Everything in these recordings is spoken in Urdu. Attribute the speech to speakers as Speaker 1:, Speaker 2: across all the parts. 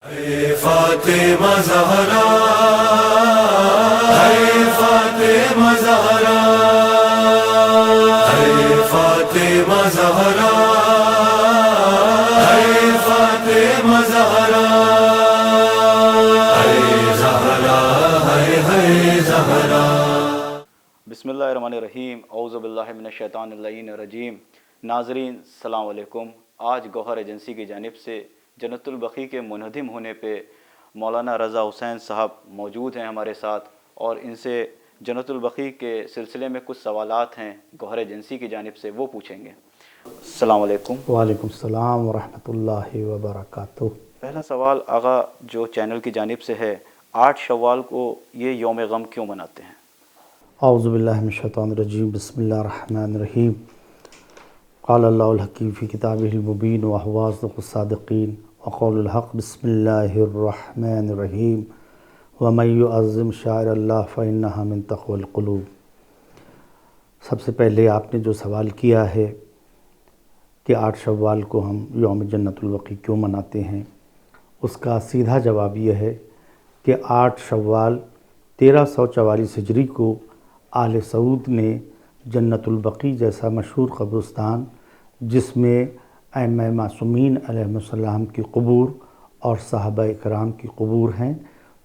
Speaker 1: اے فاطمہ زہرا، اے فاطمہ زہرا، اے فاطمہ زہرا، اے فاطمہ زہرا، اے زہرا، اے زہرا۔
Speaker 2: بسم اللہ الرحمن الرحیم، اعوذ باللہ من الشیطان اللعین الرجیم۔ ناظرین السلام علیکم۔ آج گوہر ایجنسی کی جانب سے جنت البقیع کے منہدم ہونے پہ مولانا رضا حسین صاحب موجود ہیں ہمارے ساتھ، اور ان سے جنت البقیع کے سلسلے میں کچھ سوالات ہیں گوہر ایجنسی کی جانب سے، وہ پوچھیں گے۔ السلام علیکم۔
Speaker 3: وعلیکم السلام ورحمۃ اللہ وبرکاتہ۔
Speaker 2: پہلا سوال آغا جو چینل کی جانب سے ہے، 8 شوال کو یہ یوم غم کیوں مناتے ہیں؟
Speaker 3: اعوذ باللہ من الشیطان الرجیم، بسم اللہ الرحمن الرحیم۔ قال اللہ الحکیم فی کتابہ المبین وہو اصدق الصادقین وقول الحق، بسم اللہ الرحمن الرحیم۔ ومن یعظم شعائر اللہ فإنہا من تقوی القلوب۔ سب سے پہلے آپ نے جو سوال کیا ہے کہ 8 شوال کو ہم یوم جنت البقیع کیوں مناتے ہیں، اس کا سیدھا جواب یہ ہے کہ 8 شوال 1344 ہجری کو آل سعود نے جنت البقیع جیسا مشہور قبرستان، جس میں ائمہ معصومین علیہم السلام کی قبور اور صحابہ کرام کی قبور ہیں،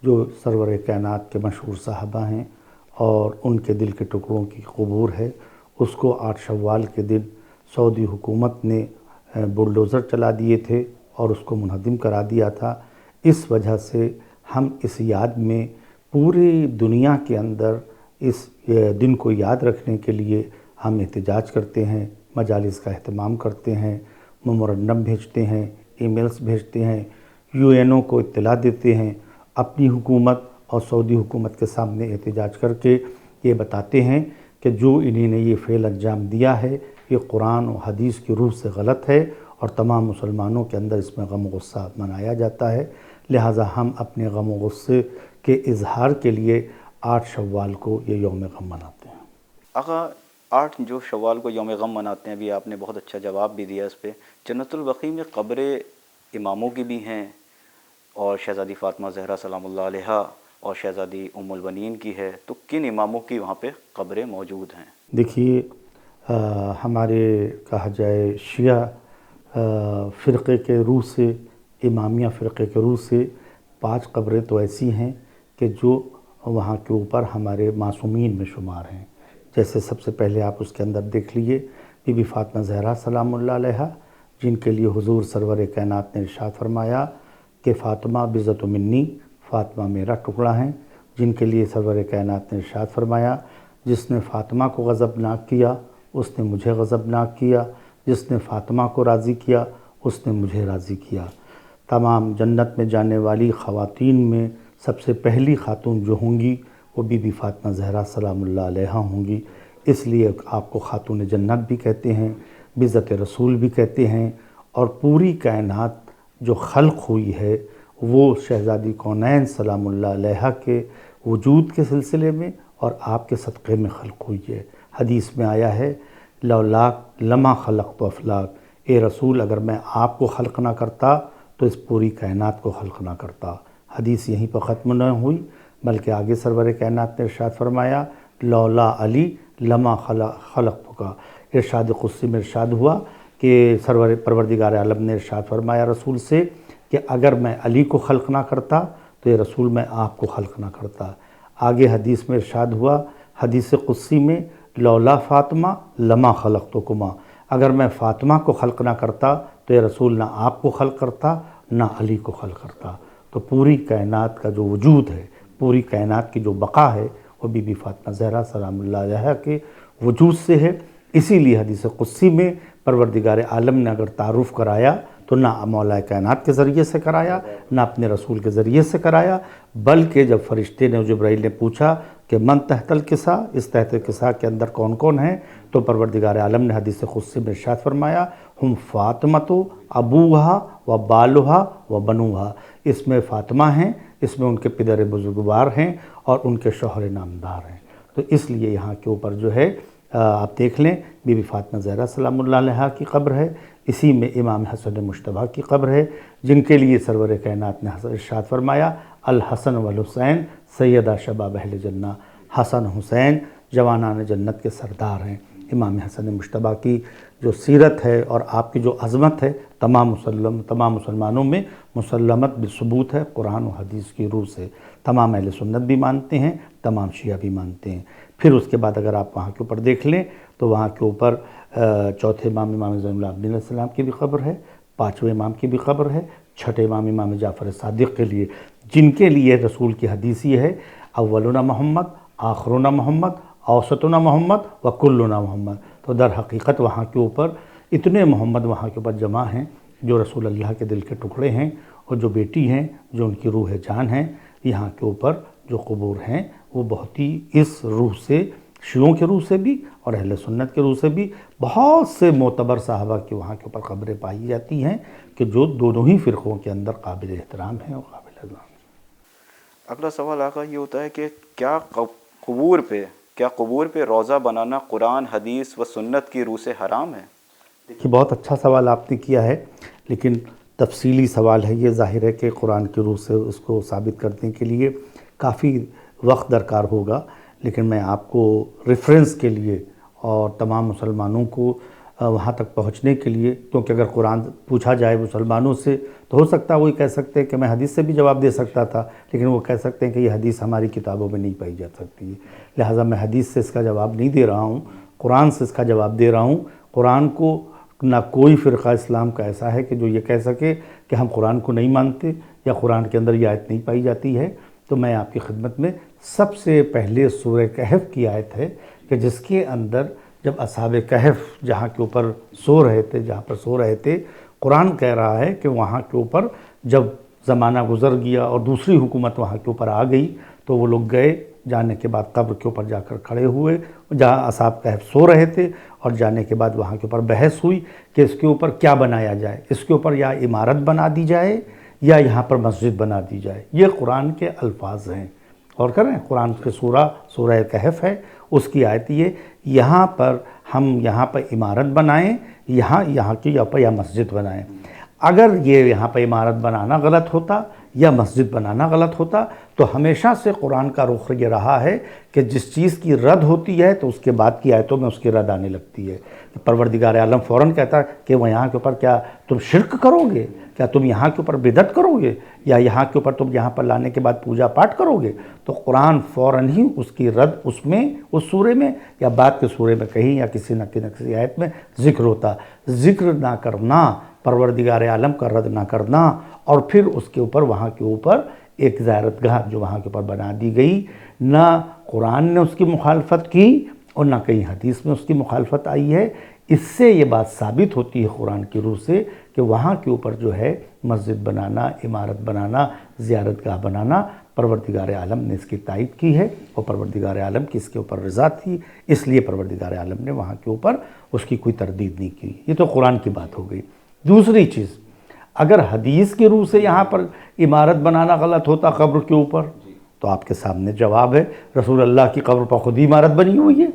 Speaker 3: جو سرور کائنات کے مشہور صحابہ ہیں، اور ان کے دل کے ٹکڑوں کی قبور ہے، اس کو 8 شوال کے دن سعودی حکومت نے بلڈوزر چلا دیے تھے اور اس کو منہدم کرا دیا تھا۔ اس وجہ سے ہم اس یاد میں پوری دنیا کے اندر اس دن کو یاد رکھنے کے لیے ہم احتجاج کرتے ہیں، مجالس کا اہتمام کرتے ہیں، میمورنڈم بھیجتے ہیں، ای میلز بھیجتے ہیں، UN کو اطلاع دیتے ہیں، اپنی حکومت اور سعودی حکومت کے سامنے احتجاج کر کے یہ بتاتے ہیں کہ جو انہوں نے یہ فعل انجام دیا ہے یہ قرآن و حدیث کی روح سے غلط ہے، اور تمام مسلمانوں کے اندر اس میں غم و غصہ منایا جاتا ہے۔ لہٰذا ہم اپنے غم و غصے کے اظہار کے لیے 8 شوال کو یہ یوم غم مناتے ہیں۔
Speaker 2: آقا 8 جو شوال کو یوم غم مناتے ہیں، ابھی آپ نے بہت اچھا جواب بھی دیا اس پہ۔ جنت البقیع میں قبر اماموں کی بھی ہیں، اور شہزادی فاطمہ زہرا سلام اللہ علیہا اور شہزادی ام البنین کی ہے، تو کن اماموں کی وہاں پہ قبریں موجود ہیں؟
Speaker 3: دیکھیے، ہمارے کہا جائے شیعہ فرقے کے روح سے، امامیہ فرقے کے روح سے 5 قبریں تو ایسی ہیں کہ جو وہاں کے اوپر ہمارے معصومین میں شمار ہیں۔ جیسے سب سے پہلے آپ اس کے اندر دیکھ لیجئے بی بی فاطمہ زہرا سلام اللہ علیہا، جن کے لیے حضور سرور کائنات نے ارشاد فرمایا کہ فاطمہ بضعۃ منی، فاطمہ میرا ٹکڑا ہیں، جن کے لیے سرور کائنات نے ارشاد فرمایا جس نے فاطمہ کو غضبناک کیا اس نے مجھے غضبناک کیا، جس نے فاطمہ کو راضی کیا اس نے مجھے راضی کیا۔ تمام جنت میں جانے والی خواتین میں سب سے پہلی خاتون جو ہوں گی وہ بی بی فاطمہ زہرا سلام اللہ علیہا ہوں گی، اس لیے آپ کو خاتون جنت بھی کہتے ہیں، بضعت رسول بھی کہتے ہیں، اور پوری کائنات جو خلق ہوئی ہے وہ شہزادی کونین سلام اللہ علیہا کے وجود کے سلسلے میں اور آپ کے صدقے میں خلق ہوئی ہے۔ حدیث میں آیا ہے لولاک لما خلقت افلاک، اے رسول اگر میں آپ کو خلق نہ کرتا تو اس پوری کائنات کو خلق نہ کرتا۔ حدیث یہیں پر ختم نہ ہوئی، بلکہ آگے سرور کائنات نے ارشاد فرمایا لولا علی لما خلقتک۔ ارشاد قدسی میں ارشاد ہوا کہ سرور پروردگار عالم نے ارشاد فرمایا رسول سے کہ اگر میں علی کو خلق نہ کرتا تو یہ رسول میں آپ کو خلق نہ کرتا۔ آگے حدیث میں ارشاد ہوا حدیث قدسی میں لولا فاطمہ لما خلقتکما، اگر میں فاطمہ کو خلق نہ کرتا تو یہ رسول نہ آپ کو خلق کرتا نہ علی کو خلق کرتا۔ تو پوری کائنات کا جو وجود ہے، پوری کائنات کی جو بقا ہے وہ بی بی فاطمہ زہرا سلام اللہ علیہا کے وجود سے ہے۔ اسی لیے حدیث قدسی میں پروردگار عالم نے اگر تعارف کرایا تو نہ مولا کائنات کے ذریعے سے کرایا نہ اپنے رسول کے ذریعے سے کرایا، بلکہ جب فرشتے نے جبرائیل نے پوچھا کہ من تحت الکسا، اس تحت الکسا کے اندر کون کون ہیں، تو پروردگار عالم نے حدیث قدسی میں ارشاد فرمایا ہم فاطمۃ ابوہا و بالہا و بنوہا، اس میں فاطمہ ہیں، اس میں ان کے پدر بزرگوار ہیں اور ان کے شوہر نامدار ہیں۔ تو اس لیے یہاں کے اوپر جو ہے آپ دیکھ لیں بی بی فاطمہ زہرا سلام اللہ علیہا کی قبر ہے، اسی میں امام حسن مشتبہ کی قبر ہے، جن کے لیے سرور کائنات نے ارشاد فرمایا الحسن والحسین سیدہ شباب اہل جنہ، حسن حسین جوانان جنت کے سردار ہیں۔ امام حسن مشتبہ کی جو سیرت ہے اور آپ کی جو عظمت ہے تمام مسلمانوں میں مسلمت بالثبوت ہے، قرآن و حدیث کی روح سے تمام اہل سنت بھی مانتے ہیں، تمام شیعہ بھی مانتے ہیں۔ پھر اس کے بعد اگر آپ وہاں کے اوپر دیکھ لیں تو وہاں کے اوپر چوتھے امام زین العابدین علیہ السلام کی بھی قبر ہے، پانچویں امام کی بھی قبر ہے، چھٹے امام جعفر صادق کے لیے، جن کے لیے رسول کی حدیث یہ ہے اولنا محمد آخرنا محمد اوسطنا محمد و کلنا محمد۔ تو در حقیقت وہاں کے اوپر اتنے محمد وہاں کے اوپر جمع ہیں جو رسول اللہ کے دل کے ٹکڑے ہیں، اور جو بیٹی ہیں جو ان کی روح جان ہیں، یہاں کے اوپر جو قبور ہیں وہ بہت ہی اس روح سے، شیعوں کے روح سے بھی اور اہل سنت کے روح سے بھی بہت سے معتبر صحابہ کی وہاں کے اوپر قبریں پائی جاتی ہیں کہ جو دونوں ہی فرقوں کے اندر قابل احترام ہیں اور قابل اذان ہیں۔
Speaker 2: اگلا سوال آقا یہ ہوتا ہے کہ کیا قبور پہ روضہ بنانا قرآن حدیث و سنت کی روح سے حرام ہے؟
Speaker 3: دیکھیے بہت اچھا سوال آپ نے کیا ہے، لیکن تفصیلی سوال ہے۔ یہ ظاہر ہے کہ قرآن کی روح سے اس کو ثابت کرنے کے لیے کافی وقت درکار ہوگا، لیکن میں آپ کو ریفرنس کے لیے اور تمام مسلمانوں کو وہاں تک پہنچنے کے لیے، کیونکہ اگر قرآن پوچھا جائے مسلمانوں سے تو ہو سکتا ہے وہی کہہ سکتے ہیں کہ میں حدیث سے بھی جواب دے سکتا تھا، لیکن وہ کہہ سکتے ہیں کہ یہ حدیث ہماری کتابوں میں نہیں پائی جا سکتی ہے، لہٰذا میں حدیث سے اس کا جواب نہیں دے رہا ہوں، قرآن سے اس کا جواب دے رہا ہوں۔ قرآن کو نہ کوئی فرقہ اسلام کا ایسا ہے کہ جو یہ کہہ سکے کہ ہم قرآن کو نہیں مانتے یا قرآن کے اندر یہ آیت نہیں پائی جاتی ہے۔ تو میں آپ کی خدمت میں سب سے پہلے سورہ کہف کی آیت ہے کہ جس کے اندر جب اصحاب کہف جہاں کے اوپر سو رہے تھے، قرآن کہہ رہا ہے کہ وہاں کے اوپر جب زمانہ گزر گیا اور دوسری حکومت وہاں کے اوپر آ گئی تو وہ لوگ گئے، جانے کے بعد قبر کے اوپر جا کر کھڑے ہوئے جہاں اصحاب کہف سو رہے تھے، اور جانے کے بعد وہاں کے اوپر بحث ہوئی کہ اس کے اوپر کیا بنایا جائے، اس کے اوپر یا عمارت بنا دی جائے یا یہاں پر مسجد بنا دی جائے۔ یہ قرآن کے الفاظ ہیں، اور کریں قرآن کے سورہ کہف ہے، اس کی آیت یہ یہاں پر ہم یہاں پر عمارت بنائیں یہاں کی یا مسجد بنائیں۔ اگر یہ یہاں پر عمارت بنانا غلط ہوتا یا مسجد بنانا غلط ہوتا تو ہمیشہ سے قرآن کا رخ یہ رہا ہے کہ جس چیز کی رد ہوتی ہے تو اس کے بعد کی آیتوں میں اس کی رد آنے لگتی ہے۔ پروردگار عالم فوراً کہتا ہے کہ وہ یہاں کے اوپر کیا تم شرک کرو گے، کیا تم یہاں کے اوپر بدعت کرو گے، یا یہاں کے اوپر تم یہاں پر لانے کے بعد پوجا پاٹ کرو گے، تو قرآن فوراً ہی اس کی رد اس سورے میں یا بعد کے سورے میں کہیں یا کسی نہ کسی آیت میں ذکر ہوتا۔ ذکر نہ کرنا، پروردگار عالم کا رد نہ کرنا، اور پھر اس کے اوپر وہاں کے اوپر ایک زیارت گاہ جو وہاں کے اوپر بنا دی گئی، نہ قرآن نے اس کی مخالفت کی اور نہ کہیں حدیث میں اس کی مخالفت آئی ہے۔ اس سے یہ بات ثابت ہوتی ہے قرآن کی روح سے کہ وہاں کے اوپر جو ہے مسجد بنانا، عمارت بنانا، زیارت گاہ بنانا، پروردگار عالم نے اس کی تائید کی ہے اور پروردگار عالم کی اس کے اوپر رضا تھی، اس لیے پروردگار عالم نے وہاں کے اوپر اس کی کوئی تردید نہیں کی۔ یہ تو قرآن کی بات ہو گئی۔ دوسری چیز، اگر حدیث کی روح سے یہاں پر عمارت بنانا غلط ہوتا قبر کے اوپر تو آپ کے سامنے جواب ہے، رسول اللہ کی قبر پر خود ہی عمارت بنی ہوئی ہے۔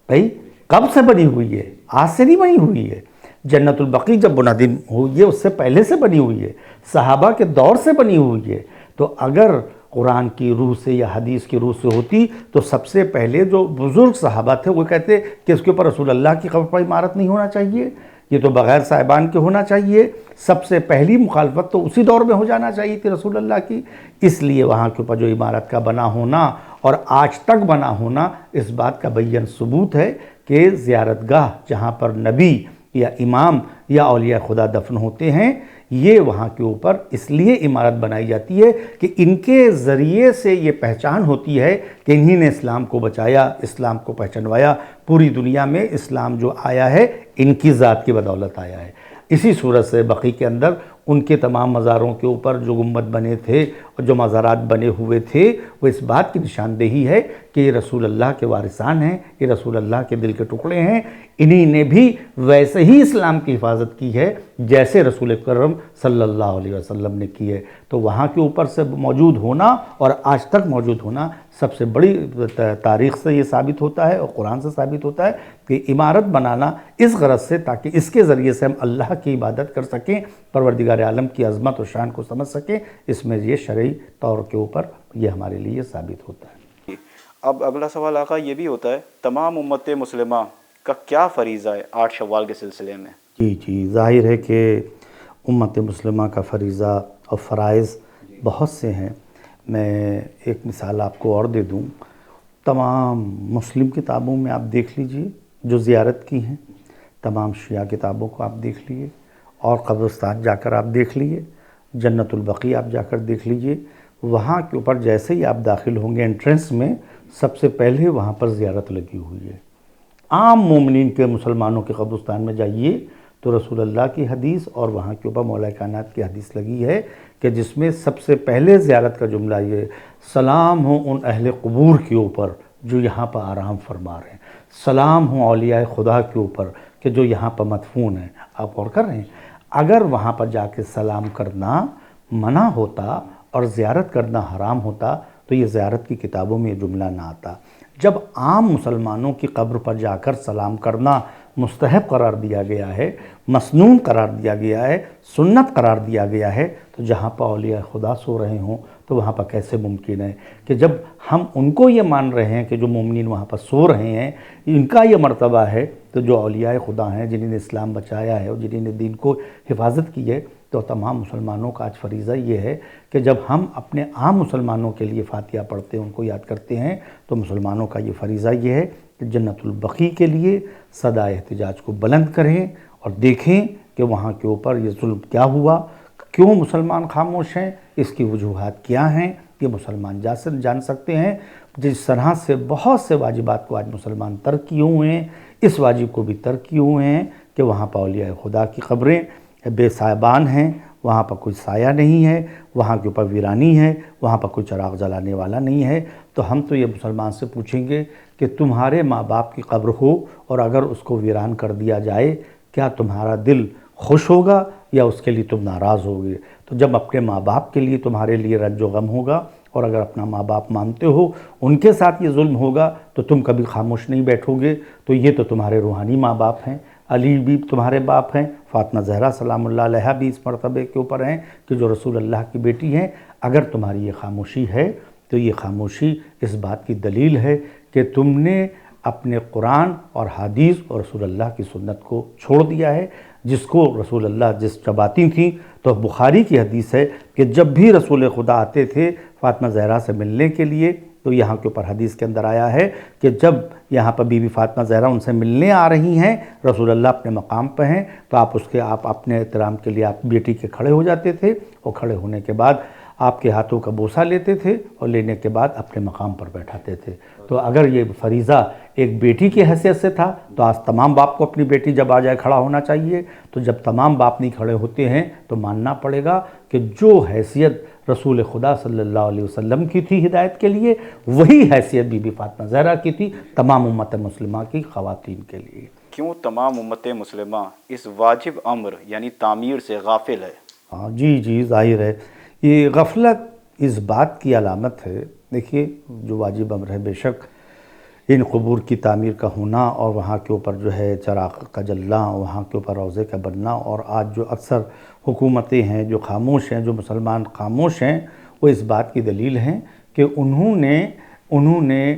Speaker 3: بھائی کب سے بنی ہوئی ہے؟ آج سے نہیں بنی ہوئی ہے۔ جنت البقیع جب بنیادی ہوئی ہے اس سے پہلے سے بنی ہوئی ہے، صحابہ کے دور سے بنی ہوئی ہے۔ تو اگر قرآن کی روح سے یا حدیث کی روح سے ہوتی تو سب سے پہلے جو بزرگ صحابہ تھے وہ کہتے کہ اس کے اوپر رسول اللہ کی قبر پر عمارت نہیں ہونا چاہیے، یہ تو بغیر صاحبان کے ہونا چاہیے۔ سب سے پہلی مخالفت تو اسی دور میں ہو جانا چاہیے تھی رسول اللہ کی۔ اس لیے وہاں کے اوپر جو عمارت کا بنا ہونا اور آج تک بنا ہونا اس بات کا بیان ثبوت ہے کہ زیارت گاہ جہاں پر نبی یا امام یا اولیاء خدا دفن ہوتے ہیں، یہ وہاں کے اوپر اس لیے عمارت بنائی جاتی ہے کہ ان کے ذریعے سے یہ پہچان ہوتی ہے کہ انہی نے اسلام کو بچایا، اسلام کو پہچنوایا، پوری دنیا میں اسلام جو آیا ہے ان کی ذات کی بدولت آیا ہے۔ اسی صورت سے بقیع کے اندر ان کے تمام مزاروں کے اوپر جو گنبد بنے تھے جو مزارات بنے ہوئے تھے وہ اس بات کی نشاندہی ہے کہ یہ رسول اللہ کے وارثان ہیں، یہ رسول اللہ کے دل کے ٹکڑے ہیں، انہی نے بھی ویسے ہی اسلام کی حفاظت کی ہے جیسے رسول اکرم صلی اللہ علیہ وسلم نے کی ہے۔ تو وہاں کے اوپر سے موجود ہونا اور آج تک موجود ہونا سب سے بڑی تاریخ سے یہ ثابت ہوتا ہے اور قرآن سے ثابت ہوتا ہے کہ عمارت بنانا اس غرض سے تاکہ اس کے ذریعے سے ہم اللہ کی عبادت کر سکیں، پروردگار عالم کی عظمت و شان کو سمجھ سکیں، اس میں یہ شرعی طور کے اوپر یہ ہمارے لیے ثابت ہوتا ہے۔
Speaker 2: اب اگلا سوال آقا یہ بھی ہوتا ہے، تمام امت مسلمہ کا کیا فریضہ ہے 8 شوال کے سلسلے میں؟
Speaker 3: جی ظاہر ہے کہ امت مسلمہ کا فریضہ اور فرائض بہت سے ہیں۔ میں ایک مثال آپ کو اور دے دوں، تمام مسلم کتابوں میں آپ دیکھ لیجئے جو زیارت کی ہیں، تمام شیعہ کتابوں کو آپ دیکھ لیجئے، اور قبرستان جا کر آپ دیکھ لیجئے، جنت البقیع آپ جا کر دیکھ لیجئے، وہاں کے اوپر جیسے ہی آپ داخل ہوں گے انٹرنس میں سب سے پہلے وہاں پر زیارت لگی ہوئی ہے۔ عام مومنین کے مسلمانوں کے قبرستان میں جائیے تو رسول اللہ کی حدیث اور وہاں کے اوپر مولا کائنات کی حدیث لگی ہے کہ جس میں سب سے پہلے زیارت کا جملہ یہ، سلام ہو ان اہل قبور کے اوپر جو یہاں پر آرام فرما رہے ہیں، سلام ہو اولیاء خدا کے اوپر کہ جو یہاں پر مدفون ہیں۔ آپ غور کر رہے ہیں، اگر وہاں پر جا کے سلام کرنا منع ہوتا اور زیارت کرنا حرام ہوتا تو یہ زیارت کی کتابوں میں یہ جملہ نہ آتا۔ جب عام مسلمانوں کی قبر پر جا کر سلام کرنا مستحب قرار دیا گیا ہے، مسنون قرار دیا گیا ہے، سنت قرار دیا گیا ہے، تو جہاں پر اولیاء خدا سو رہے ہوں تو وہاں پر کیسے ممکن ہے کہ جب ہم ان کو یہ مان رہے ہیں کہ جو مومنین وہاں پر سو رہے ہیں ان کا یہ مرتبہ ہے، تو جو اولیاء خدا ہیں جنہوں نے اسلام بچایا ہے اور جنہوں نے دین کو حفاظت کی ہے، تو تمام مسلمانوں کا آج فریضہ یہ ہے کہ جب ہم اپنے عام مسلمانوں کے لیے فاتحہ پڑھتے ہیں، ان کو یاد کرتے ہیں، تو مسلمانوں کا یہ فریضہ یہ ہے کہ جنت البقیع کے لیے صدا احتجاج کو بلند کریں اور دیکھیں کہ وہاں کے اوپر یہ ظلم کیا ہوا، کیوں مسلمان خاموش ہیں، اس کی وجوہات کیا ہیں، یہ مسلمان جان سکتے ہیں۔ جس طرح سے بہت سے واجبات کو آج مسلمان ترک کیے ہوئے ہیں، اس واجب کو بھی ترک کیے ہوئے ہیں کہ وہاں پر اولیاء خدا کی قبریں بے سایبان ہیں، وہاں پر کوئی سایہ نہیں ہے، وہاں کے اوپر ویرانی ہے، وہاں پر کوئی چراغ جلانے والا نہیں ہے۔ تو ہم تو یہ مسلمان سے پوچھیں گے کہ تمہارے ماں باپ کی قبر ہو اور اگر اس کو ویران کر دیا جائے، کیا تمہارا دل خوش ہوگا یا اس کے لیے تم ناراض ہوگے؟ تو جب اپنے ماں باپ کے لیے تمہارے لیے رنج و غم ہوگا اور اگر اپنا ماں باپ مانتے ہو ان کے ساتھ یہ ظلم ہوگا تو تم کبھی خاموش نہیں بیٹھو گے۔ تو یہ تو تمہارے روحانی ماں باپ ہیں، علی بھی تمہارے باپ ہیں، فاطمہ زہرا سلام اللہ علیہا بھی اس مرتبے کے اوپر ہیں کہ جو رسول اللہ کی بیٹی ہیں۔ اگر تمہاری یہ خاموشی ہے تو یہ خاموشی اس بات کی دلیل ہے کہ تم نے اپنے قرآن اور حدیث اور رسول اللہ کی سنت کو چھوڑ دیا ہے، جس کو رسول اللہ جس چباتی تھیں۔ تو بخاری کی حدیث ہے کہ جب بھی رسول خدا آتے تھے فاطمہ زہرا سے ملنے کے لیے، تو یہاں کے اوپر حدیث کے اندر آیا ہے کہ جب یہاں پر بی بی فاطمہ زہرا ان سے ملنے آ رہی ہیں، رسول اللہ اپنے مقام پہ ہیں، تو آپ اپنے احترام کے لیے آپ بیٹی کے کھڑے ہو جاتے تھے اور کھڑے ہونے کے بعد آپ کے ہاتھوں کا بوسہ لیتے تھے اور لینے کے بعد اپنے مقام پر بیٹھاتے تھے۔ تو اگر یہ فریضہ ایک بیٹی کی حیثیت سے تھا تو آج تمام باپ کو اپنی بیٹی جب آ جائے کھڑا ہونا چاہیے۔ تو جب تمام باپ نہیں کھڑے ہوتے ہیں تو ماننا پڑے گا کہ جو حیثیت رسول خدا صلی اللہ علیہ وسلم کی تھی ہدایت کے لیے، وہی حیثیت بی بی فاطمہ زہرا کی تھی تمام امت مسلمہ کی خواتین کے لیے۔
Speaker 2: کیوں تمام امت مسلمہ اس واجب امر یعنی تعمیر سے غافل ہے؟
Speaker 3: جی ظاہر ہے، یہ غفلت اس بات کی علامت ہے۔ دیکھیے جو واجب امر ہے، بے شک ان قبور کی تعمیر کا ہونا اور وہاں کے اوپر جو ہے چراغ کا جلنا، وہاں کے اوپر روضے کا بننا، اور آج جو اکثر حکومتیں ہیں جو خاموش ہیں، جو مسلمان خاموش ہیں، وہ اس بات کی دلیل ہیں کہ انہوں نے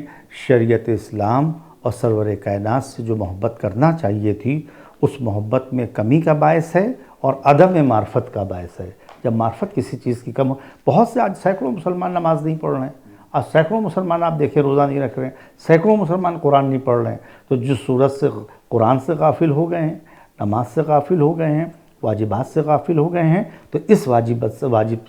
Speaker 3: شریعت اسلام اور سرور کائنات سے جو محبت کرنا چاہیے تھی اس محبت میں کمی کا باعث ہے اور عدم معرفت کا باعث ہے۔ جب معرفت کسی چیز کی کم ہو، بہت سے آج سینکڑوں مسلمان نماز نہیں پڑھ رہے ہیں، آج سینکڑوں مسلمان آپ دیکھیں روزہ نہیں رکھ رہے ہیں، سینکڑوں مسلمان قرآن نہیں پڑھ رہے ہیں۔ تو جس صورت سے قرآن سے غافل ہو گئے ہیں، نماز سے غافل ہو گئے ہیں، واجبات سے غافل ہو گئے ہیں، تو اس واجب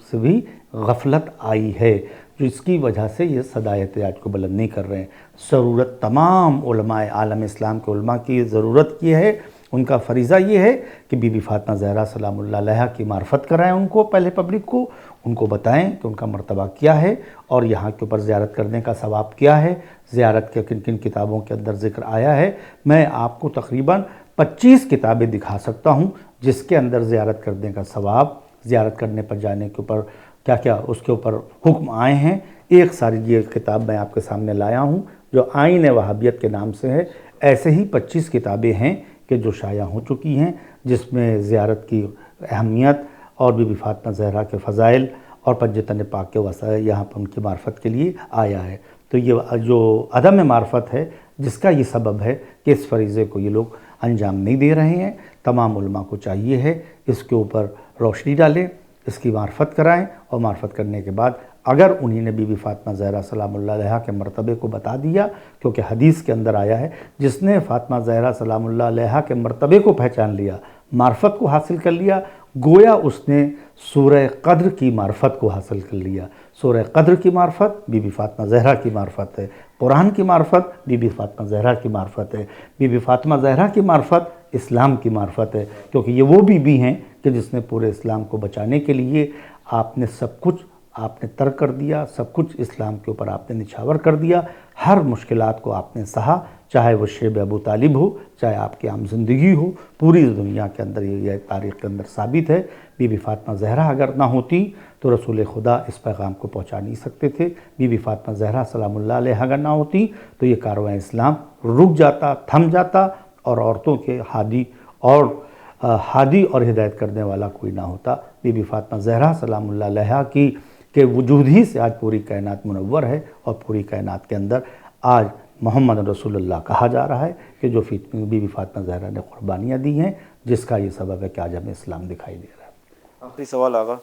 Speaker 3: سے بھی غفلت آئی ہے، جو اس کی وجہ سے یہ صدائے احتجاج کو بلند نہیں کر رہے ہیں۔ ضرورت تمام علماء عالم اسلام کے علماء کی ضرورت کی ہے، ان کا فریضہ یہ ہے کہ بی بی فاطمہ زہرا سلام اللہ علیہا کی معرفت کرائیں ان کو، پہلے پبلک کو، ان کو بتائیں کہ ان کا مرتبہ کیا ہے اور یہاں کے اوپر زیارت کرنے کا ثواب کیا ہے، زیارت کے کن کن کتابوں کے اندر ذکر آیا ہے۔ میں آپ کو تقریباً 25 کتابیں دکھا سکتا ہوں جس کے اندر زیارت کرنے کا ثواب، زیارت کرنے پر جانے کے اوپر کیا کیا اس کے اوپر حکم آئے ہیں۔ ایک ساری یہ کتاب میں آپ کے سامنے لایا ہوں جو آئین وہابیت کے نام سے ہے۔ ایسے ہی 25 کتابیں ہیں کہ جو شائع ہو چکی ہیں، جس میں زیارت کی اہمیت اور بی بی فاطمہ زہرا کے فضائل اور پنجتن پاک کے وسائل یہاں پر ان کی معرفت کے لیے آیا ہے۔ تو یہ جو عدم معرفت ہے جس کا یہ سبب ہے کہ اس فریضے کو یہ لوگ انجام نہیں دے رہے ہیں، تمام علماء کو چاہیے ہے اس کے اوپر روشنی ڈالیں، اس کی معرفت کرائیں، اور معرفت کرنے کے بعد اگر انہی نے بی بی فاطمہ زہرا سلام اللہ علیہا کے مرتبے کو بتا دیا، کیونکہ حدیث کے اندر آیا ہے جس نے فاطمہ زہرا سلام اللہ علیہا کے مرتبے کو پہچان لیا، معرفت کو حاصل کر لیا، گویا اس نے سورہ قدر کی معرفت کو حاصل کر لیا۔ سورہ قدر کی معرفت بی بی فاطمہ زہرا کی معرفت ہے، قرآن کی معرفت بی بی فاطمہ زہرا کی معرفت ہے، بی بی فاطمہ زہرا کی معرفت اسلام کی معرفت ہے، کیونکہ یہ وہ بی بی ہیں کہ جس نے پورے اسلام کو بچانے کے لیے آپ نے سب کچھ آپ نے ترک کر دیا، سب کچھ اسلام کے اوپر آپ نے نچھاور کر دیا، ہر مشکلات کو آپ نے سہا، چاہے وہ شیب ابو طالب ہو، چاہے آپ کی عام زندگی ہو، پوری دنیا کے اندر یہ تاریخ کے اندر ثابت ہے۔ بی بی فاطمہ زہرا اگر نہ ہوتی تو رسول خدا اس پیغام کو پہنچا نہیں سکتے تھے، بی بی فاطمہ زہرا سلام اللہ علیہا اگر نہ ہوتی تو یہ کارواں اسلام رک جاتا، تھم جاتا، اور عورتوں کے ہادی اور ہدایت کرنے والا کوئی نہ ہوتا۔ بی بی فاطمہ زہرا سلام اللہ علیہا کی کہ وجود ہی سے آج پوری کائنات منور ہے، اور پوری کائنات کے اندر آج محمد رسول اللہ کہا جا رہا ہے کہ جو بی بی فاطمہ زہرا نے قربانیاں دی ہیں، جس کا یہ سبب ہے کہ آج ہمیں اسلام دکھائی دے رہا ہے۔
Speaker 2: آخری سوال آغا،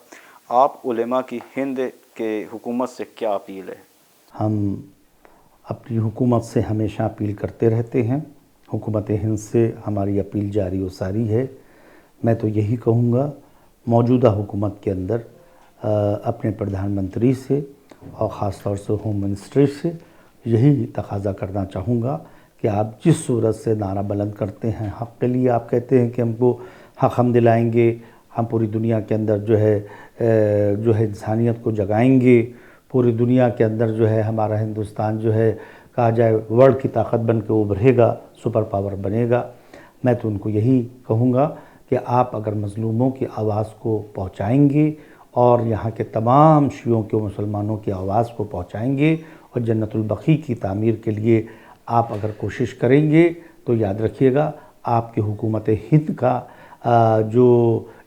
Speaker 2: آپ علماء کی ہند کے حکومت سے کیا اپیل ہے؟
Speaker 3: ہم اپنی حکومت سے ہمیشہ اپیل کرتے رہتے ہیں، حکومت ہند سے ہماری اپیل جاری و ساری ہے۔ میں تو یہی کہوں گا موجودہ حکومت کے اندر اپنے پردھان منتری سے اور خاص طور سے ہوم منسٹری سے یہی تقاضا کرنا چاہوں گا کہ آپ جس صورت سے نعرہ بلند کرتے ہیں حق کے لیے، آپ کہتے ہیں کہ ہم کو حق ہم دلائیں گے، ہم پوری دنیا کے اندر جو ہے انسانیت کو جگائیں گے، پوری دنیا کے اندر جو ہے ہمارا ہندوستان جو ہے کہا جائے ورلڈ کی طاقت بن کے ابھرے گا، سپر پاور بنے گا۔ میں تو ان کو یہی کہوں گا کہ آپ اگر مظلوموں کی آواز کو پہنچائیں گے اور یہاں کے تمام شیعوں کے مسلمانوں کی آواز کو پہنچائیں گے اور جنت البقیع کی تعمیر کے لیے آپ اگر کوشش کریں گے تو یاد رکھیے گا آپ کی حکومت ہند کا جو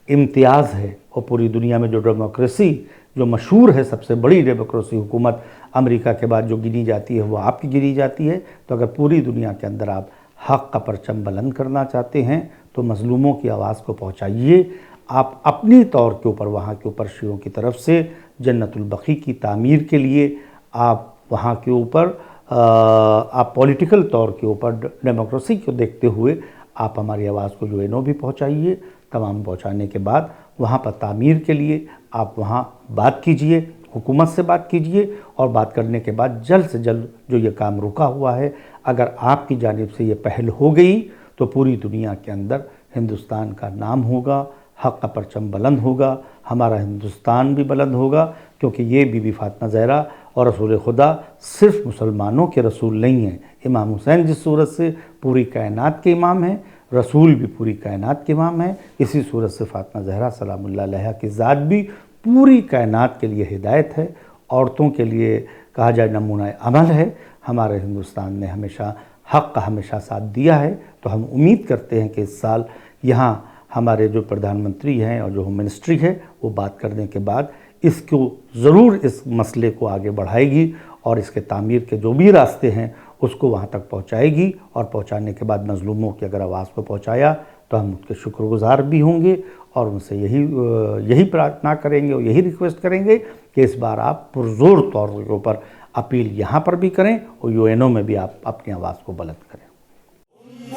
Speaker 3: امتیاز ہے، اور پوری دنیا میں جو ڈیموکریسی جو مشہور ہے، سب سے بڑی ڈیموکریسی حکومت امریکہ کے بعد جو گنی جاتی ہے وہ آپ کی گنی جاتی ہے۔ تو اگر پوری دنیا کے اندر آپ حق کا پرچم بلند کرنا چاہتے ہیں تو مظلوموں کی آواز کو پہنچائیے۔ آپ اپنی طور کے اوپر وہاں کے اوپر شیعوں کی طرف سے جنت البقیع کی تعمیر کے لیے آپ وہاں کے اوپر آپ پولیٹیکل طور کے اوپر ڈیموکریسی کو دیکھتے ہوئے آپ ہماری آواز کو جو ہے نو بھی پہنچائیے۔ تمام پہنچانے کے بعد وہاں پر تعمیر کے لیے آپ وہاں بات کیجئے، حکومت سے بات کیجئے، اور بات کرنے کے بعد جلد سے جلد جو یہ کام رکا ہوا ہے اگر آپ کی جانب سے یہ پہل ہو گئی تو پوری دنیا کے اندر ہندوستان کا نام ہوگا، حق کا پرچم بلند ہوگا، ہمارا ہندوستان بھی بلند ہوگا، کیونکہ یہ بی بی فاطمہ زہرا اور رسول خدا صرف مسلمانوں کے رسول نہیں ہیں۔ امام حسین جس صورت سے پوری کائنات کے امام ہیں، رسول بھی پوری کائنات کے امام ہیں، اسی صورت سے فاطمہ زہرا سلام اللہ علیہا کی ذات بھی پوری کائنات کے لیے ہدایت ہے، عورتوں کے لیے کہا جائے نمونہ عمل ہے۔ ہمارے ہندوستان نے ہمیشہ حق کا ہمیشہ ساتھ دیا ہے، تو ہم امید کرتے ہیں کہ اس سال یہاں ہمارے جو پردھان منتری ہیں اور جو ہوم منسٹری ہے وہ بات کرنے کے بعد اس کو ضرور اس مسئلے کو آگے بڑھائے گی، اور اس کے تعمیر کے جو بھی راستے ہیں اس کو وہاں تک پہنچائے گی، اور پہنچانے کے بعد مظلوموں کی اگر آواز کو پہنچایا تو ہم ان کے شکر گزار بھی ہوں گے، اور ان سے یہی پرارتھنا کریں گے اور یہی ریکویسٹ کریں گے کہ اس بار آپ پرزور طور کے اوپر اپیل یہاں پر بھی کریں اور یو این او میں بھی آپ اپنی آواز کو بلند کریں۔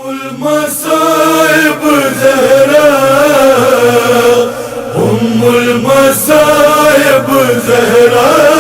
Speaker 1: المصائب زہرا، المصائب زہرا